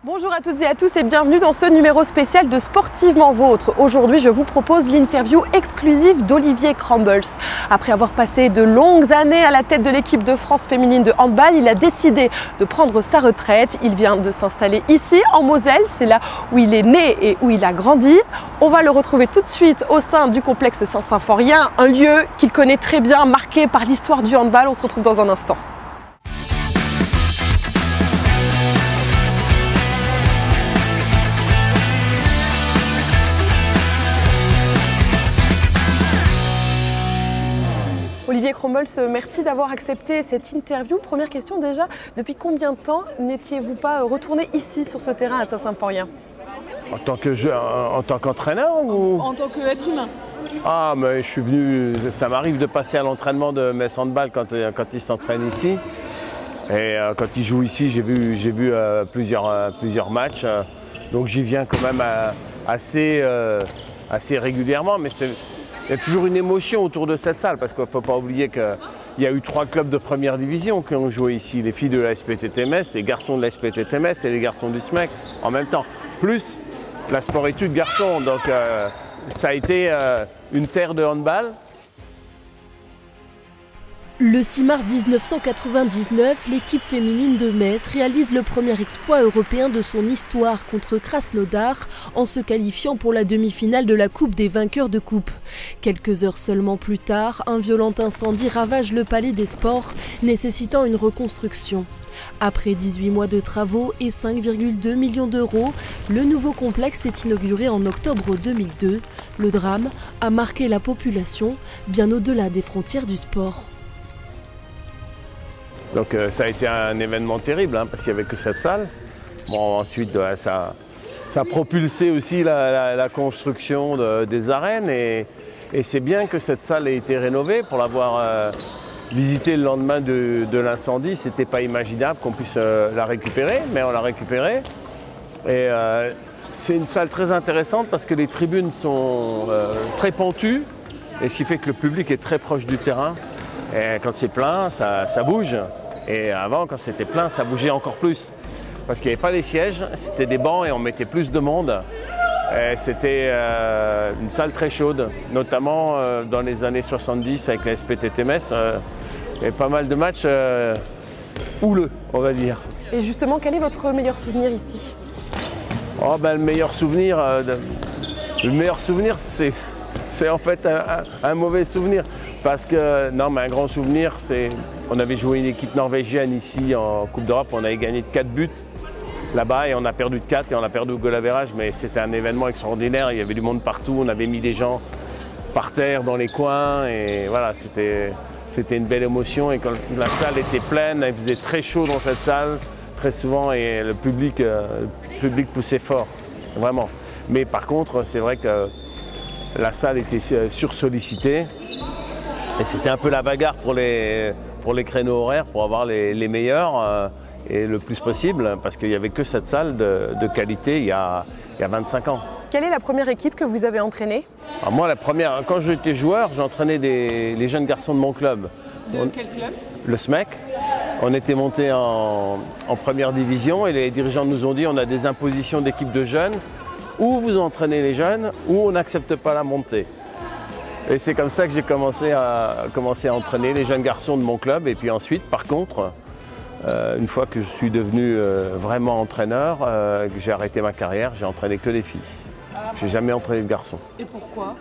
Bonjour à toutes et à tous et bienvenue dans ce numéro spécial de Sportivement Vôtre. Aujourd'hui, je vous propose l'interview exclusive d'Olivier Crumbles. Après avoir passé de longues années à la tête de l'équipe de France féminine de handball, il a décidé de prendre sa retraite. Il vient de s'installer ici, en Moselle. C'est là où il est né et où il a grandi. On va le retrouver tout de suite au sein du complexe Saint-Symphorien, un lieu qu'il connaît très bien, marqué par l'histoire du handball. On se retrouve dans un instant. Olivier Crumbles, merci d'avoir accepté cette interview. Première question déjà, depuis combien de temps n'étiez-vous pas retourné ici sur ce terrain à Saint-Symphorien? En tant qu'entraîneur ou En tant qu'être humain. Ah, mais je suis venu, ça m'arrive de passer à l'entraînement de Metz Handball quand ils s'entraînent ici. Et quand ils jouent ici, j'ai vu plusieurs matchs. Donc j'y viens quand même assez régulièrement. Mais il y a toujours une émotion autour de cette salle parce qu'il ne faut pas oublier qu'il y a eu 3 clubs de première division qui ont joué ici. Les filles de la SPTT Metz, les garçons de la SPTT Metz et les garçons du SMEC en même temps. Plus la sport-études garçons. Donc ça a été une terre de handball. Le 6 mars 1999, l'équipe féminine de Metz réalise le premier exploit européen de son histoire contre Krasnodar en se qualifiant pour la demi-finale de la Coupe des vainqueurs de coupe. Quelques heures seulement plus tard, un violent incendie ravage le palais des sports, nécessitant une reconstruction. Après 18 mois de travaux et 5,2 millions d'euros, le nouveau complexe est inauguré en octobre 2002. Le drame a marqué la population bien au-delà des frontières du sport. Donc ça a été un événement terrible parce qu'il n'y avait que cette salle. Bon, ensuite, ça a propulsé aussi la construction des arènes et c'est bien que cette salle ait été rénovée. Pour l'avoir visité le lendemain de l'incendie, ce n'était pas imaginable qu'on puisse la récupérer, mais on l'a récupérée. Et c'est une salle très intéressante parce que les tribunes sont très pentues et ce qui fait que le public est très proche du terrain. Et quand c'est plein, ça bouge. Et avant, quand c'était plein, ça bougeait encore plus. Parce qu'il n'y avait pas les sièges, c'était des bancs et on mettait plus de monde. C'était une salle très chaude, notamment dans les années 70 avec la SPTT Metz. Il y avait pas mal de matchs houleux, on va dire. Et justement, quel est votre meilleur souvenir ici? Oh, ben, le meilleur souvenir, c'est en fait un mauvais souvenir. Parce que, non, mais un grand souvenir, c'est on avait joué une équipe norvégienne ici en Coupe d'Europe, on avait gagné de 4 buts là-bas et on a perdu de 4 et on a perdu au goal average, mais c'était un événement extraordinaire, il y avait du monde partout, on avait mis des gens par terre dans les coins et voilà, c'était une belle émotion et quand la salle était pleine, il faisait très chaud dans cette salle, très souvent et le public poussait fort, vraiment. Mais par contre, c'est vrai que la salle était sursollicitée. Et c'était un peu la bagarre pour les créneaux horaires, pour avoir les meilleurs et le plus possible, parce qu'il n'y avait que cette salle de qualité il y a 25 ans. Quelle est la première équipe que vous avez entraînée? Alors moi, quand j'étais joueur, j'entraînais les jeunes garçons de mon club. De quel club? Le SMEC. On était monté en première division et les dirigeants nous ont dit on a des impositions d'équipe de jeunes, ou vous entraînez les jeunes, ou on n'accepte pas la montée. Et c'est comme ça que j'ai commencé à entraîner les jeunes garçons de mon club. Et puis ensuite, par contre, une fois que je suis devenu vraiment entraîneur, que j'ai arrêté ma carrière, j'ai entraîné que des filles. Je n'ai jamais entraîné de garçons. Et pourquoi?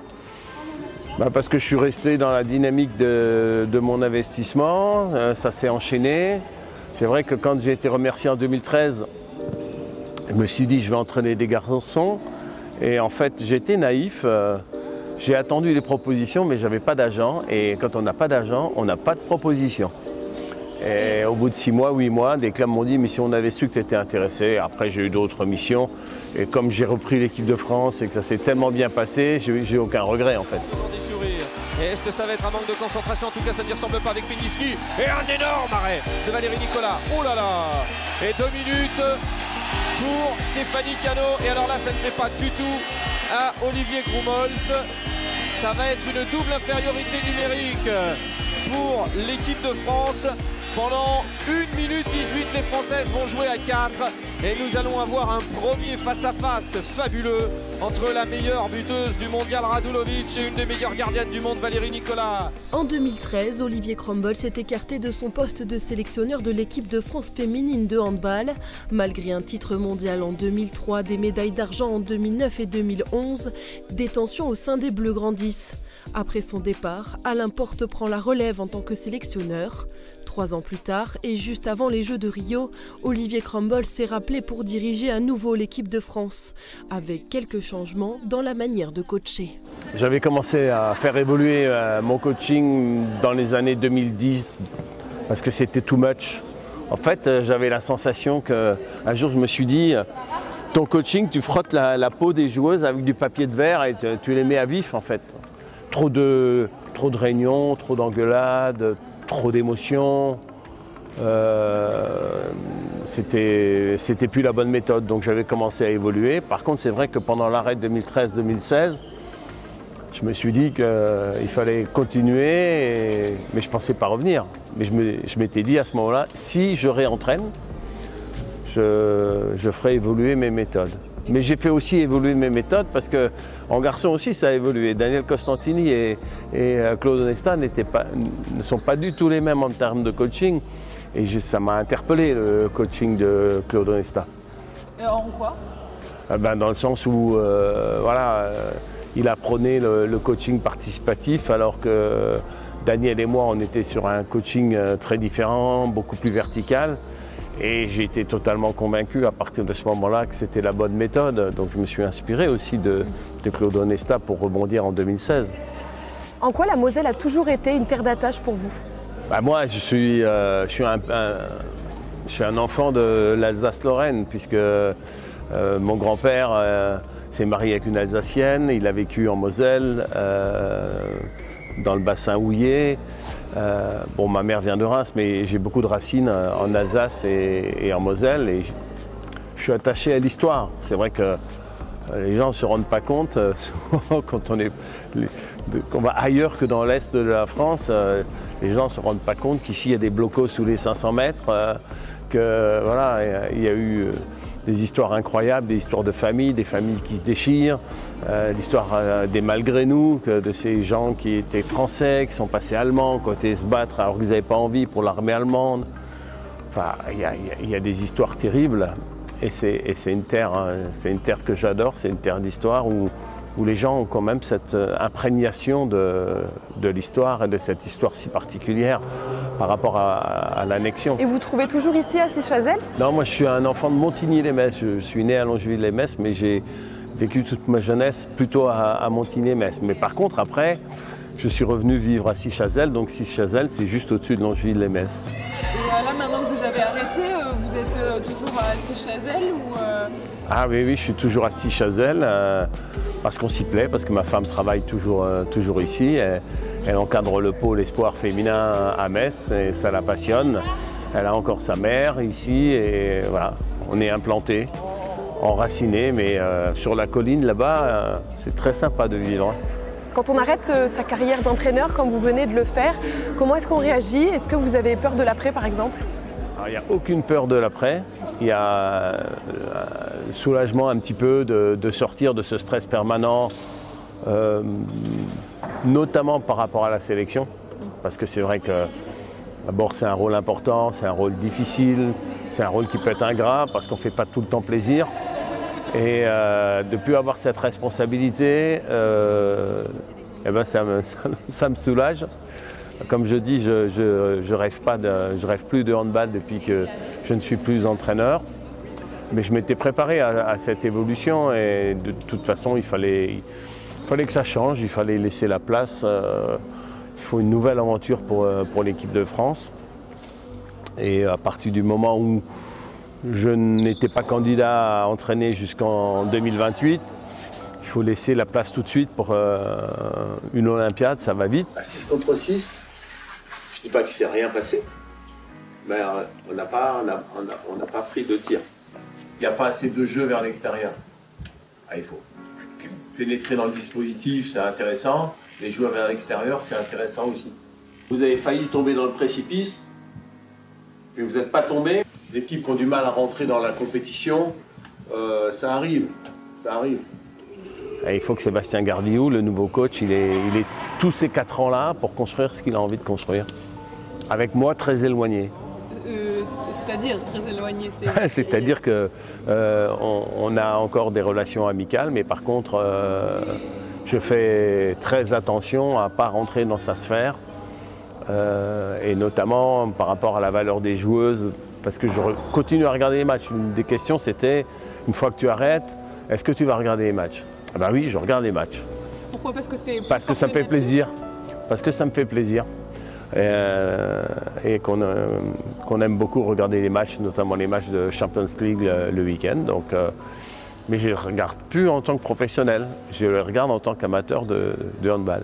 Parce que je suis resté dans la dynamique de mon investissement. Ça s'est enchaîné. C'est vrai que quand j'ai été remercié en 2013, je me suis dit je vais entraîner des garçons. Et en fait, j'étais naïf. J'ai attendu des propositions, mais je n'avais pas d'agent. Et quand on n'a pas d'agent, on n'a pas de proposition. Et au bout de 6 mois, 8 mois, des clubs m'ont dit « mais si on avait su que tu étais intéressé ». Après, j'ai eu d'autres missions. Et comme j'ai repris l'équipe de France et que ça s'est tellement bien passé, j'ai aucun regret en fait. Des sourires. Et est-ce que ça va être un manque de concentration? En tout cas, ça ne ressemble pas avec Peniski. Et un énorme arrêt de Valérie Nicolas. Oh là là! Et 2 minutes pour Stéphanie Cano. Et alors là, ça ne plaît pas du tout à Olivier Crumbles. Ça va être une double infériorité numérique pour l'équipe de France. Pendant 1 minute 18, les Françaises vont jouer à 4. Et nous allons avoir un premier face-à-face fabuleux entre la meilleure buteuse du mondial Radulovic et une des meilleures gardiennes du monde, Valérie Nicolas. En 2013, Olivier Crumble s'est écarté de son poste de sélectionneur de l'équipe de France féminine de handball. Malgré un titre mondial en 2003, des médailles d'argent en 2009 et 2011, des tensions au sein des Bleus grandissent. Après son départ, Alain Porte prend la relève en tant que sélectionneur. 3 ans plus tard, et juste avant les Jeux de Rio, Olivier Crumble s'est rappelé pour diriger à nouveau l'équipe de France, avec quelques changements dans la manière de coacher. J'avais commencé à faire évoluer mon coaching dans les années 2010, parce que c'était too much. En fait, j'avais la sensation qu'un jour, je me suis dit, ton coaching, tu frottes la peau des joueuses avec du papier de verre et tu les mets à vif, en fait. Trop de réunions, trop d'engueulades, trop d'émotions, c'était plus la bonne méthode, donc j'avais commencé à évoluer. Par contre, c'est vrai que pendant l'arrêt 2013-2016, je me suis dit qu'il fallait continuer, mais je ne pensais pas revenir. Mais je m'étais dit à ce moment-là, si je réentraîne, je ferai évoluer mes méthodes. Mais j'ai fait aussi évoluer mes méthodes parce qu'en garçon aussi ça a évolué. Daniel Costantini et Claude Onesta ne sont pas du tout les mêmes en termes de coaching. Et ça m'a interpellé le coaching de Claude Onesta. Et en quoi? Dans le sens où il apprenait le coaching participatif alors que Daniel et moi on était sur un coaching très différent, beaucoup plus vertical. Et j'ai été totalement convaincu à partir de ce moment-là que c'était la bonne méthode. Donc je me suis inspiré aussi de Claude Onesta pour rebondir en 2016. En quoi la Moselle a toujours été une terre d'attache pour vous? Moi, je suis un enfant de l'Alsace-Lorraine, puisque mon grand-père s'est marié avec une Alsacienne, il a vécu en Moselle, dans le bassin houillé. Ma mère vient de Reims, mais j'ai beaucoup de racines en Alsace et en Moselle. Et je suis attaché à l'histoire. C'est vrai que les gens ne se rendent pas compte, quand qu'on va ailleurs que dans l'est de la France, les gens ne se rendent pas compte qu'ici il y a des blocos sous les 500 mètres, il y a eu des histoires incroyables, des histoires de famille, des familles qui se déchirent, l'histoire des malgré nous, de ces gens qui étaient français, qui sont passés allemands, qui ont été se battre alors qu'ils n'avaient pas envie pour l'armée allemande. Enfin, il y a des histoires terribles et c'est une terre que j'adore, c'est une terre d'histoire où les gens ont quand même cette imprégnation de l'histoire et de cette histoire si particulière par rapport à l'annexion. Et vous trouvez toujours ici à Sichazel? Non, moi je suis un enfant de Montigny-lès-Metz. Je suis né à Longeville-les-Metz, mais j'ai vécu toute ma jeunesse plutôt à Montigny-les-Metz. Mais par contre, après, je suis revenu vivre à Sichazel, donc Sichazel, c'est juste au-dessus de Longeville-les-Metz. Et là, maintenant que vous avez arrêté, vous êtes toujours à Sichazel ou Ah oui, je suis toujours à Sichazel, parce qu'on s'y plaît, parce que ma femme travaille toujours ici. Elle encadre le pôle espoir féminin à Metz et ça la passionne. Elle a encore sa mère ici et voilà, on est implanté, enraciné, mais sur la colline là-bas, c'est très sympa de vivre. Quand on arrête sa carrière d'entraîneur, comme vous venez de le faire, comment est-ce qu'on réagit? Est-ce que vous avez peur de l'après, par exemple? Il n'y a aucune peur de l'après. Il y a le soulagement un petit peu de sortir de ce stress permanent, notamment par rapport à la sélection. Parce que c'est vrai que d'abord c'est un rôle important, c'est un rôle difficile, c'est un rôle qui peut être ingrat parce qu'on ne fait pas tout le temps plaisir. Et de ne plus avoir cette responsabilité, ça me soulage. Comme je dis, je rêve plus de handball depuis que je ne suis plus entraîneur. Mais je m'étais préparé à cette évolution et de toute façon, il fallait que ça change, il fallait laisser la place. Il faut une nouvelle aventure pour l'équipe de France. Et à partir du moment où je n'étais pas candidat à entraîner jusqu'en 2028, il faut laisser la place tout de suite pour une Olympiade, ça va vite. 6 contre 6, je ne dis pas qu'il ne s'est rien passé, mais on n'a pas pris de tir. Il n'y a pas assez de jeu vers l'extérieur. Il faut pénétrer dans le dispositif, c'est intéressant. Les joueurs vers l'extérieur, c'est intéressant aussi. Vous avez failli tomber dans le précipice, mais vous n'êtes pas tombé. des équipes qui ont du mal à rentrer dans la compétition, ça arrive. Et il faut que Sébastien Gardioux, le nouveau coach, il ait tous ces 4 ans là pour construire ce qu'il a envie de construire. Avec moi, très éloigné. C'est-à-dire très éloigné. C'est-à-dire qu'on a encore des relations amicales, mais par contre, je fais très attention à ne pas rentrer dans sa sphère, et notamment par rapport à la valeur des joueuses, parce que je continue à regarder les matchs. Une des questions, c'était, une fois que tu arrêtes, est-ce que tu vas regarder les matchs? Ah ben oui, je regarde les matchs. Pourquoi? Parce que ça me fait plaisir. Parce que ça me fait plaisir. Et qu'on aime beaucoup regarder les matchs, notamment les matchs de Champions League le week-end. Mais je ne les regarde plus en tant que professionnel, je les regarde en tant qu'amateur de handball.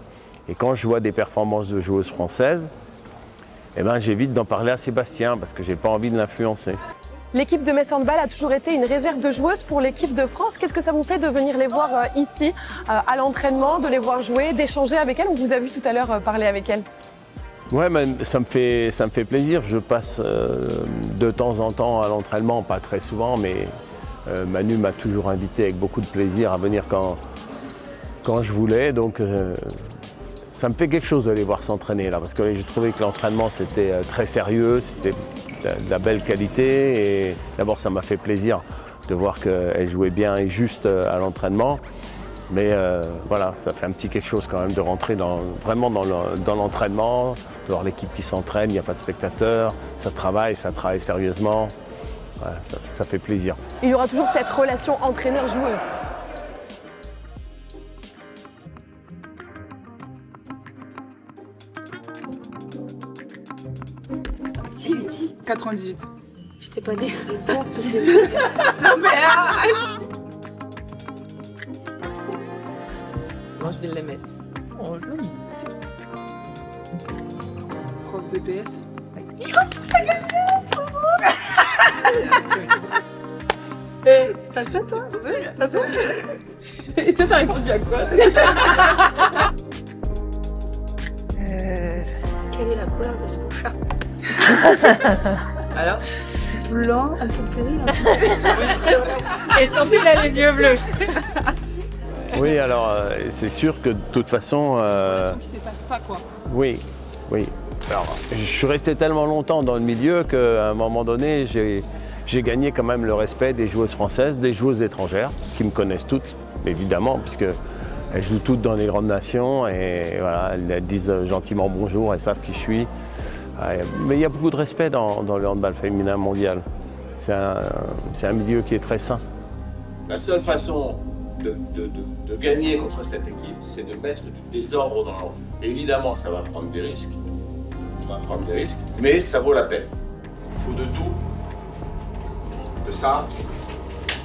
Et quand je vois des performances de joueuses françaises, eh ben, j'évite d'en parler à Sébastien parce que je n'ai pas envie de l'influencer. L'équipe de Metz Handball a toujours été une réserve de joueuses pour l'équipe de France. Qu'est-ce que ça vous fait de venir les voir ici, à l'entraînement, de les voir jouer, d'échanger avec elles? On vous a vu tout à l'heure parler avec elles. Ouais, mais ça me fait plaisir. Je passe de temps en temps à l'entraînement, pas très souvent, mais Manu m'a toujours invité avec beaucoup de plaisir à venir quand je voulais. Donc ça me fait quelque chose de les voir s'entraîner là, parce que j'ai trouvé que l'entraînement c'était très sérieux, c'était de la belle qualité. Et d'abord, ça m'a fait plaisir de voir qu'elle jouait bien et juste à l'entraînement. Mais voilà, ça fait un petit quelque chose quand même de rentrer vraiment dans l'entraînement, de voir l'équipe qui s'entraîne, il n'y a pas de spectateurs, ça travaille sérieusement. Voilà, ça fait plaisir. Il y aura toujours cette relation entraîneur-joueuse. Si. 98. Je t'ai pas dit. Non mais Moi je vais l'MS. oh joli. Prof BPS. T'as ça toi? T'as ça? Et toi t'as répondu à quoi? Quelle est la couleur de son chat? Alors? Blanc, un peu gris. Et surtout il a les yeux bleus. Oui, alors c'est sûr que de toute façon... qui s'efface pas quoi. Oui. Alors, je suis resté tellement longtemps dans le milieu qu'à un moment donné, j'ai gagné quand même le respect des joueuses françaises, des joueuses étrangères, qui me connaissent toutes, évidemment, puisqu'elles jouent toutes dans les grandes nations et voilà, elles disent gentiment bonjour, elles savent qui je suis. Mais il y a beaucoup de respect dans le handball féminin mondial. C'est un milieu qui est très sain. La seule façon de gagner contre cette équipe, c'est de mettre du désordre dans l'ordre. Évidemment, ça va prendre des risques. Mais ça vaut la peine. Il faut de tout. De ça,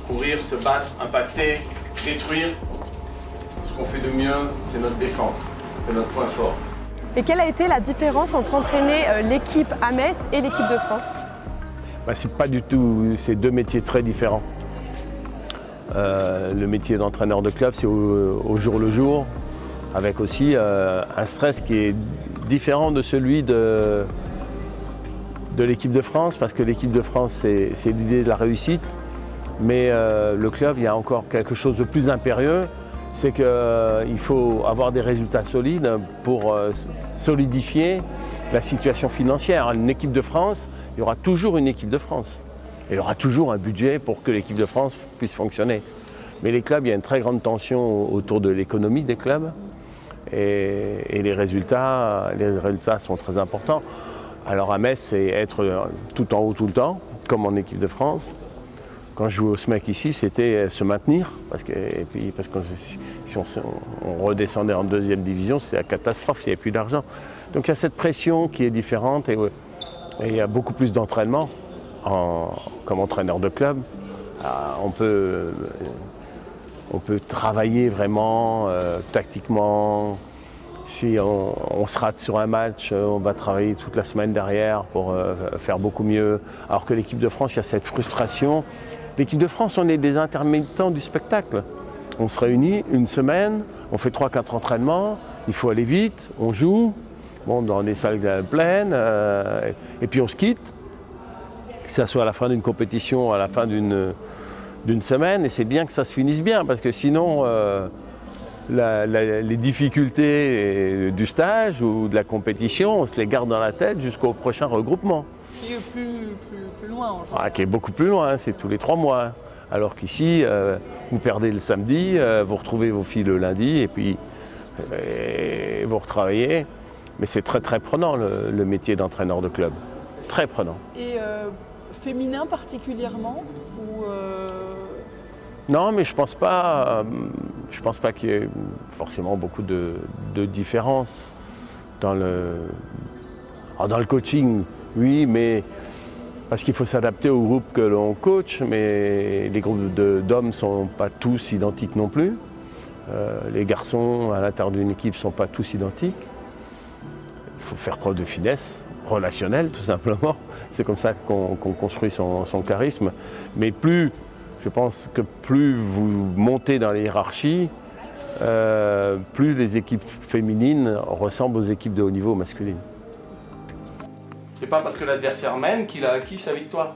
courir, se battre, impacter, détruire. Ce qu'on fait de mieux, c'est notre défense. C'est notre point fort. Et quelle a été la différence entre entraîner l'équipe à Metz et l'équipe de France? C'est pas du tout, c'est deux métiers très différents. Le métier d'entraîneur de club, c'est au jour le jour, avec aussi un stress qui est différent de celui de l'équipe de France, parce que l'équipe de France, c'est l'idée de la réussite, mais le club, il y a encore quelque chose de plus impérieux, c'est qu'il faut avoir des résultats solides pour solidifier la situation financière. Une équipe de France, il y aura toujours une équipe de France. Il y aura toujours un budget pour que l'équipe de France puisse fonctionner. Mais les clubs, il y a une très grande tension autour de l'économie des clubs et les résultats sont très importants. Alors à Metz, c'est être tout en haut tout le temps, comme en équipe de France. Quand je jouais au SMEC ici, c'était se maintenir, parce que si on redescendait en deuxième division, c'était la catastrophe, il n'y avait plus d'argent. Donc il y a cette pression qui est différente et il y a beaucoup plus d'entraînement comme entraîneur de club. On peut travailler vraiment tactiquement. Si on se rate sur un match, on va travailler toute la semaine derrière pour faire beaucoup mieux. Alors que l'équipe de France, il y a cette frustration. L'équipe de France, on est des intermittents du spectacle. On se réunit une semaine, on fait 3-4 entraînements, il faut aller vite, on joue, dans des salles pleines, et puis on se quitte. que ça soit à la fin d'une compétition, à la fin d'une semaine, et c'est bien que ça se finisse bien, parce que sinon, les difficultés du stage ou de la compétition, on se les garde dans la tête jusqu'au prochain regroupement. Qui est plus loin en général. Qui est beaucoup plus loin, c'est tous les 3 mois. Alors qu'ici, vous perdez le samedi, vous retrouvez vos filles le lundi, et puis vous retravaillez. Mais c'est très très prenant le métier d'entraîneur de club. Très prenant. Et féminin particulièrement ou Non, mais je pense pas qu'il y ait forcément beaucoup de différences dans le coaching. Oui, mais parce qu'il faut s'adapter au groupe que l'on coach, mais les groupes d'hommes ne sont pas tous identiques non plus. Les garçons à l'intérieur d'une équipe ne sont pas tous identiques. Il faut faire preuve de finesse relationnelle, tout simplement. C'est comme ça qu'on construit son charisme. Mais je pense que plus vous montez dans les hiérarchies, plus les équipes féminines ressemblent aux équipes de haut niveau masculines. C'est pas parce que l'adversaire mène qu'il a acquis sa victoire.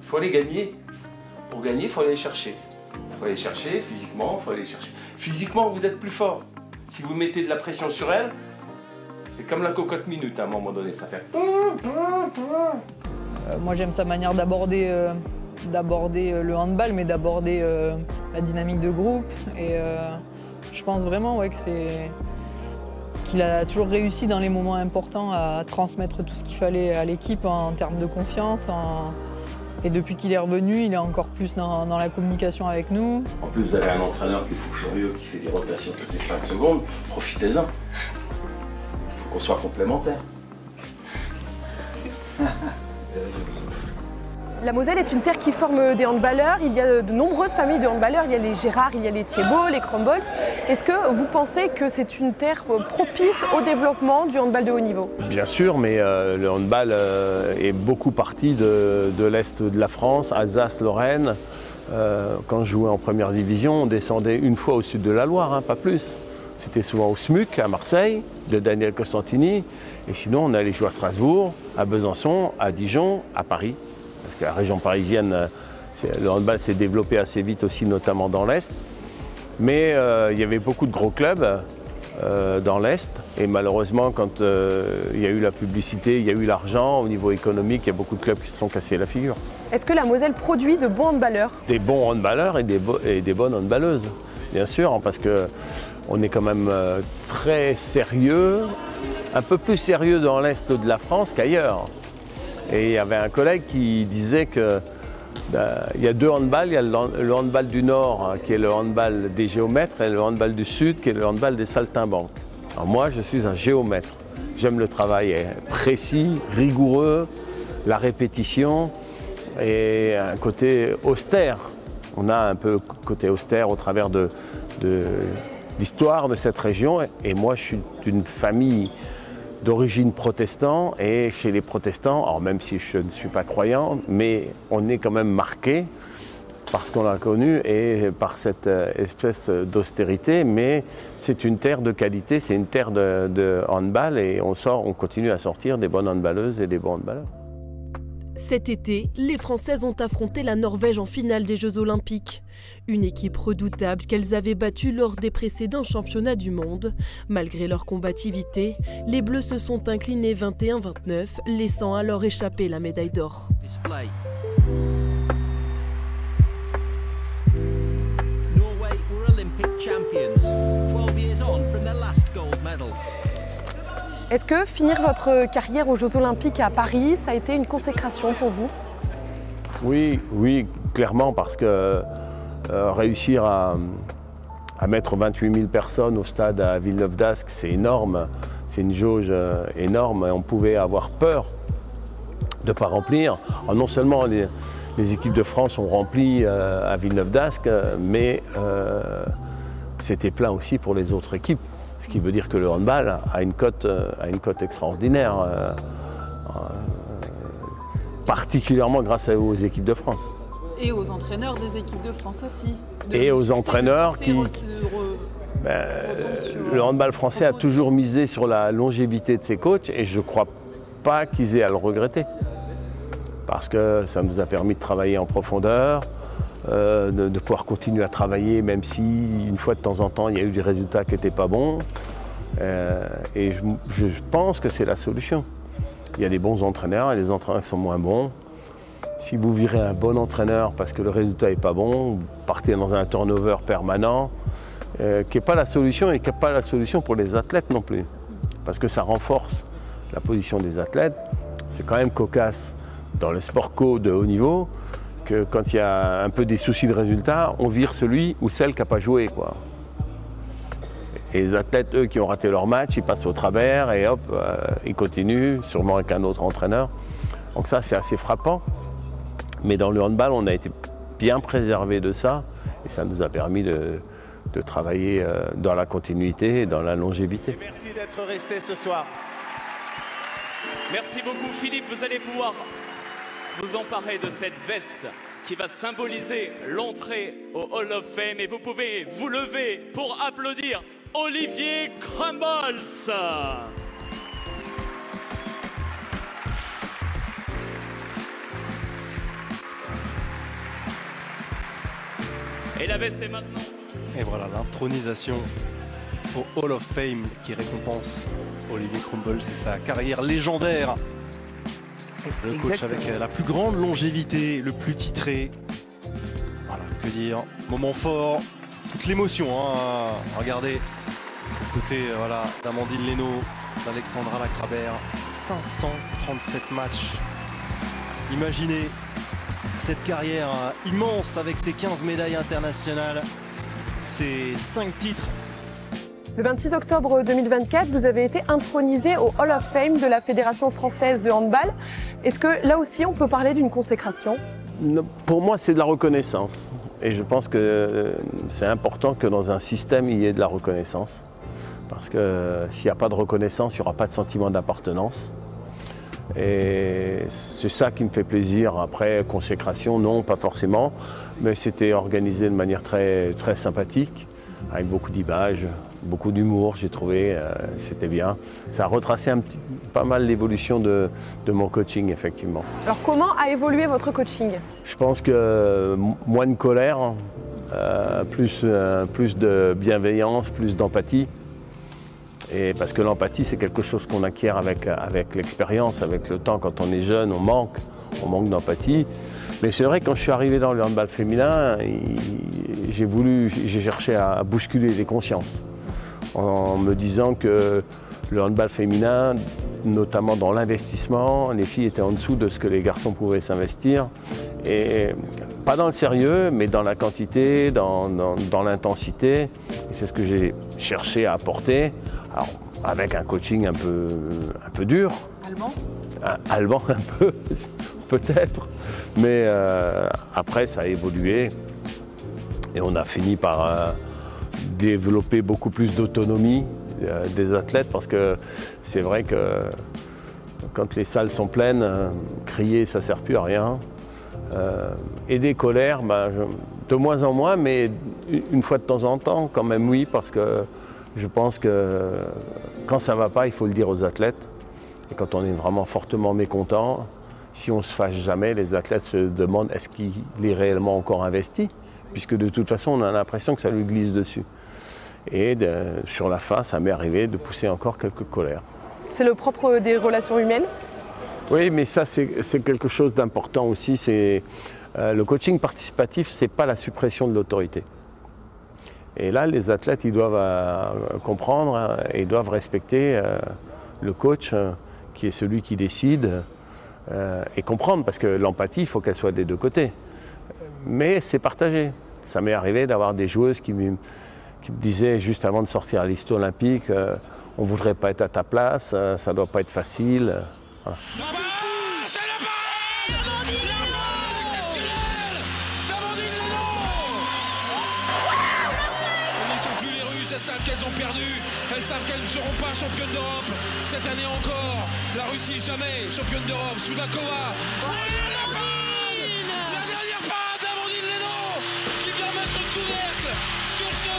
Il faut aller gagner. Pour gagner, il faut aller chercher. Il faut aller chercher physiquement, il faut aller chercher. Physiquement, vous êtes plus fort. Si vous mettez de la pression sur elle, c'est comme la cocotte minute à un moment donné, ça fait. Moi j'aime sa manière d'aborder le handball, mais d'aborder la dynamique de groupe. Et je pense vraiment ouais, qu'il a toujours réussi dans les moments importants à transmettre tout ce qu'il fallait à l'équipe en termes de confiance. Et depuis qu'il est revenu, il est encore plus dans la communication avec nous. En plus, vous avez un entraîneur qui est fou furieux, qui fait des rotations toutes les 5 secondes. Profitez-en. Il faut qu'on soit complémentaires. La Moselle est une terre qui forme des handballeurs. Il y a de nombreuses familles de handballeurs. Il y a les Gérard, il y a les Thiebaud, les Crumbles. Est-ce que vous pensez que c'est une terre propice au développement du handball de haut niveau? Bien sûr, mais le handball est beaucoup parti de l'Est de la France, Alsace, Lorraine. Quand je jouais en première division, on descendait une fois au sud de la Loire, hein, pas plus. C'était souvent au SMUC, à Marseille, de Daniel Costantini. Et sinon, on allait jouer à Strasbourg, à Besançon, à Dijon, à Paris. Parce que la région parisienne, le handball s'est développé assez vite aussi, notamment dans l'Est. Mais il y avait beaucoup de gros clubs dans l'Est. Et malheureusement, quand il y a eu la publicité, il y a eu l'argent, au niveau économique, il y a beaucoup de clubs qui se sont cassés la figure. Est-ce que la Moselle produit de bons handballeurs? Des bons handballeurs et des bonnes handballeuses, bien sûr, parce qu'on est quand même très sérieux, un peu plus sérieux dans l'Est de la France qu'ailleurs. Et il y avait un collègue qui disait qu'il y a 2 handballs, il y a le handball du Nord qui est le handball des géomètres et le handball du Sud qui est le handball des saltimbanques. Alors moi je suis un géomètre, j'aime le travail précis, rigoureux, la répétition et un côté austère. On a un peu côté austère au travers de l'histoire de cette région et moi je suis d'une famille d'origine protestant et chez les protestants, alors même si je ne suis pas croyant, mais on est quand même marqué parce qu'on l'a connu et par cette espèce d'austérité, mais c'est une terre de qualité, c'est une terre de handball et on continue à sortir des bonnes handballeuses et des bons handballeurs. Cet été, les Françaises ont affronté la Norvège en finale des Jeux Olympiques. Une équipe redoutable qu'elles avaient battue lors des précédents championnats du monde. Malgré leur combativité, les Bleus se sont inclinés 21-29, laissant alors échapper la médaille d'or. Norway were Olympic champions, 12 years on from their last gold medal. Est-ce que finir votre carrière aux Jeux Olympiques à Paris, ça a été une consécration pour vous? Oui, clairement, parce que réussir à mettre 28 000 personnes au stade à Villeneuve-d'Ascq, c'est énorme, c'est une jauge énorme et on pouvait avoir peur de ne pas remplir. Alors non seulement les équipes de France ont rempli à Villeneuve-d'Ascq, mais c'était plein aussi pour les autres équipes. Ce qui veut dire que le handball a une cote extraordinaire, particulièrement grâce aux équipes de France. Et aux entraîneurs des équipes de France aussi. Et aux entraîneurs qui... le handball français a toujours misé sur la longévité de ses coachs et je crois pas qu'ils aient à le regretter. Parce que ça nous a permis de travailler en profondeur, de pouvoir continuer à travailler, même si une fois de temps en temps, il y a eu des résultats qui n'étaient pas bons. Et je pense que c'est la solution. Il y a des bons entraîneurs et des entraîneurs qui sont moins bons. Si vous virez un bon entraîneur parce que le résultat n'est pas bon, vous partez dans un turnover permanent, qui n'est pas la solution et qui n'est pas la solution pour les athlètes non plus. Parce que ça renforce la position des athlètes. C'est quand même cocasse dans le sport co de haut niveau que quand il y a un peu des soucis de résultat, on vire celui ou celle qui n'a pas joué, quoi. Et les athlètes, eux, qui ont raté leur match, ils passent au travers et hop, ils continuent, sûrement avec un autre entraîneur. Donc ça, c'est assez frappant. Mais dans le handball, on a été bien préservé de ça et ça nous a permis de travailler dans la continuité et dans la longévité. Merci d'être resté ce soir. Merci beaucoup Philippe, vous allez pouvoir vous emparer de cette veste qui va symboliser l'entrée au Hall of Fame et vous pouvez vous lever pour applaudir Olivier Crumbles. Et la veste est maintenant. Et voilà l'intronisation au Hall of Fame qui récompense Olivier Crumbles et sa carrière légendaire. Le coach avec la plus grande longévité, le plus titré. Voilà, que dire, moment fort, toute l'émotion. Hein. Regardez, côté voilà, d'Amandine Leno, d'Alexandra Lacrabert, 537 matchs. Imaginez cette carrière immense avec ses 15 médailles internationales, ses 5 titres. Le 26 octobre 2024, vous avez été intronisé au Hall of Fame de la Fédération française de handball. Est-ce que là aussi on peut parler d'une consécration? Pour moi, c'est de la reconnaissance. Et je pense que c'est important que dans un système, il y ait de la reconnaissance. Parce que s'il n'y a pas de reconnaissance, il n'y aura pas de sentiment d'appartenance. Et c'est ça qui me fait plaisir. Après, consécration, non, pas forcément. Mais c'était organisé de manière très, très sympathique, avec beaucoup d'images, beaucoup d'humour, j'ai trouvé, c'était bien. Ça a retracé pas mal l'évolution de mon coaching, effectivement. Alors comment a évolué votre coaching? Je pense que moins de colère, plus de bienveillance, plus d'empathie. Et parce que l'empathie, c'est quelque chose qu'on acquiert avec l'expérience, avec le temps. Quand on est jeune, on manque d'empathie. Mais c'est vrai, quand je suis arrivé dans le handball féminin, j'ai cherché à bousculer les consciences en me disant que le handball féminin, notamment dans l'investissement, les filles étaient en dessous de ce que les garçons pouvaient s'investir. Et pas dans le sérieux, mais dans la quantité, dans l'intensité. Et c'est ce que j'ai cherché à apporter, alors, avec un coaching un peu dur. Allemand? Allemand un peu, peut-être. Mais après, ça a évolué. Et on a fini par développer beaucoup plus d'autonomie des athlètes, parce que c'est vrai que quand les salles sont pleines, crier, ça ne sert plus à rien. Et des colères, de moins en moins, mais une fois de temps en temps, quand même oui, parce que je pense que quand ça ne va pas, il faut le dire aux athlètes. Et quand on est vraiment fortement mécontent, si on ne se fâche jamais, les athlètes se demandent est-ce qu'il est réellement encore investi, puisque de toute façon, on a l'impression que ça lui glisse dessus. Et sur la fin, ça m'est arrivé de pousser encore quelques colères. C'est le propre des relations humaines? Oui, mais ça, c'est quelque chose d'important aussi. Le coaching participatif, ce n'est pas la suppression de l'autorité. Et là, les athlètes, ils doivent comprendre et ils doivent respecter le coach qui est celui qui décide et comprendre, parce que l'empathie, il faut qu'elle soit des deux côtés. Mais c'est partagé. Ça m'est arrivé d'avoir des joueuses qui me disaient juste avant de sortir à liste olympique, on ne voudrait pas être à ta place, ça ne doit pas être facile. Voilà. Elles savent qu'elles ont perdu, elles savent qu'elles ne seront pas championnes d'Europe cette année encore. La Russie jamais championne d'Europe. Soudakova. La dernière parade d'Amandine Leno qui vient mettre le couvercle sur ce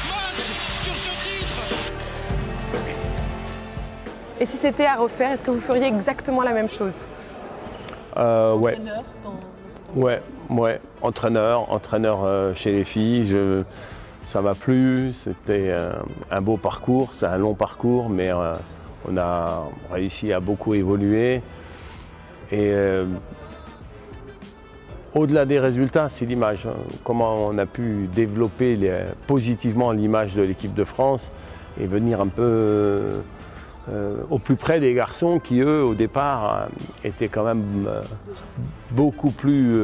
match, sur ce titre. Et si c'était à refaire, est-ce que vous feriez exactement la même chose? Ouais. Ouais. Entraîneur chez les filles. Ça m'a plu. C'était un beau parcours. C'est un long parcours, mais on a réussi à beaucoup évoluer. Et au-delà des résultats, c'est l'image. Comment on a pu développer positivement l'image de l'équipe de France et venir un peu au plus près des garçons qui, eux, au départ, étaient quand même beaucoup plus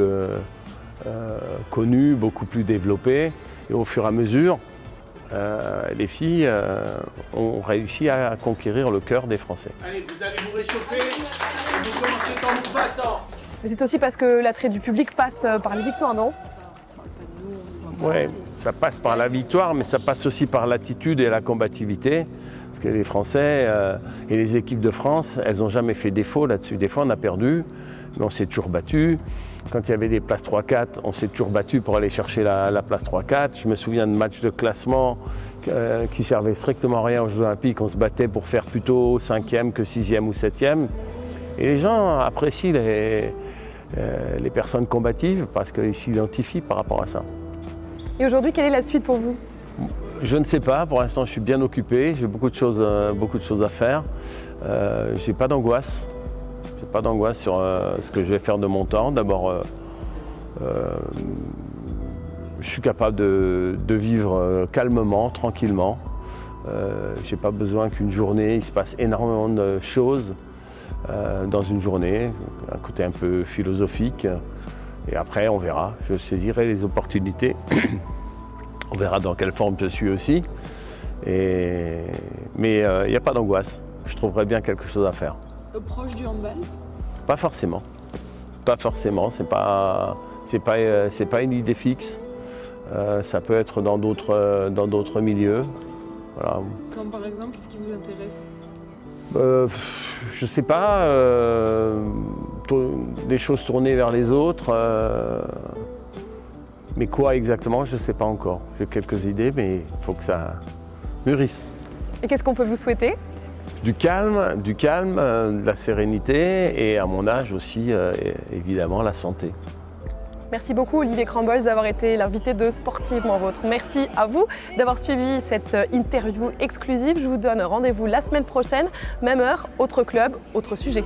connus, beaucoup plus développés. Et au fur et à mesure, les filles ont réussi à conquérir le cœur des Français. Allez, vous allez vous réchauffer et vous commencez quand vous battant. Mais c'est aussi parce que l'attrait du public passe par les victoires, non? Oui, ça passe par la victoire, mais ça passe aussi par l'attitude et la combativité. Parce que les Français et les équipes de France, elles n'ont jamais fait défaut là-dessus. Des fois, on a perdu, mais on s'est toujours battu. Quand il y avait des places 3-4, on s'est toujours battu pour aller chercher la place 3-4. Je me souviens de matchs de classement qui servaient strictement à rien aux Jeux Olympiques. On se battait pour faire plutôt 5e que 6e ou 7e. Et les gens apprécient les personnes combatives parce qu'ils s'identifient par rapport à ça. Et aujourd'hui, quelle est la suite pour vous? Je ne sais pas, pour l'instant je suis bien occupé, j'ai beaucoup de choses à faire. Je n'ai pas d'angoisse. J'ai pas d'angoisse sur ce que je vais faire de mon temps. D'abord, je suis capable de vivre calmement, tranquillement. Je n'ai pas besoin qu'une journée, il se passe énormément de choses dans une journée, un côté un peu philosophique. Et après, on verra. Je saisirai les opportunités. On verra dans quelle forme je suis aussi. Mais il n'y a pas d'angoisse. Je trouverai bien quelque chose à faire. Proche du handball? Pas forcément. Pas forcément. C'est pas une idée fixe. Ça peut être dans d'autres milieux. Voilà. Comme par exemple, qu'est-ce qui vous intéresse? Je sais pas, des choses tournées vers les autres, mais quoi exactement, je ne sais pas encore. J'ai quelques idées, mais il faut que ça mûrisse. Et qu'est-ce qu'on peut vous souhaiter? Du calme, de la sérénité et à mon âge aussi, évidemment, la santé. Merci beaucoup Olivier Crumbles d'avoir été l'invité de Sportivement Vôtre. Merci à vous d'avoir suivi cette interview exclusive. Je vous donne rendez-vous la semaine prochaine, même heure, autre club, autre sujet.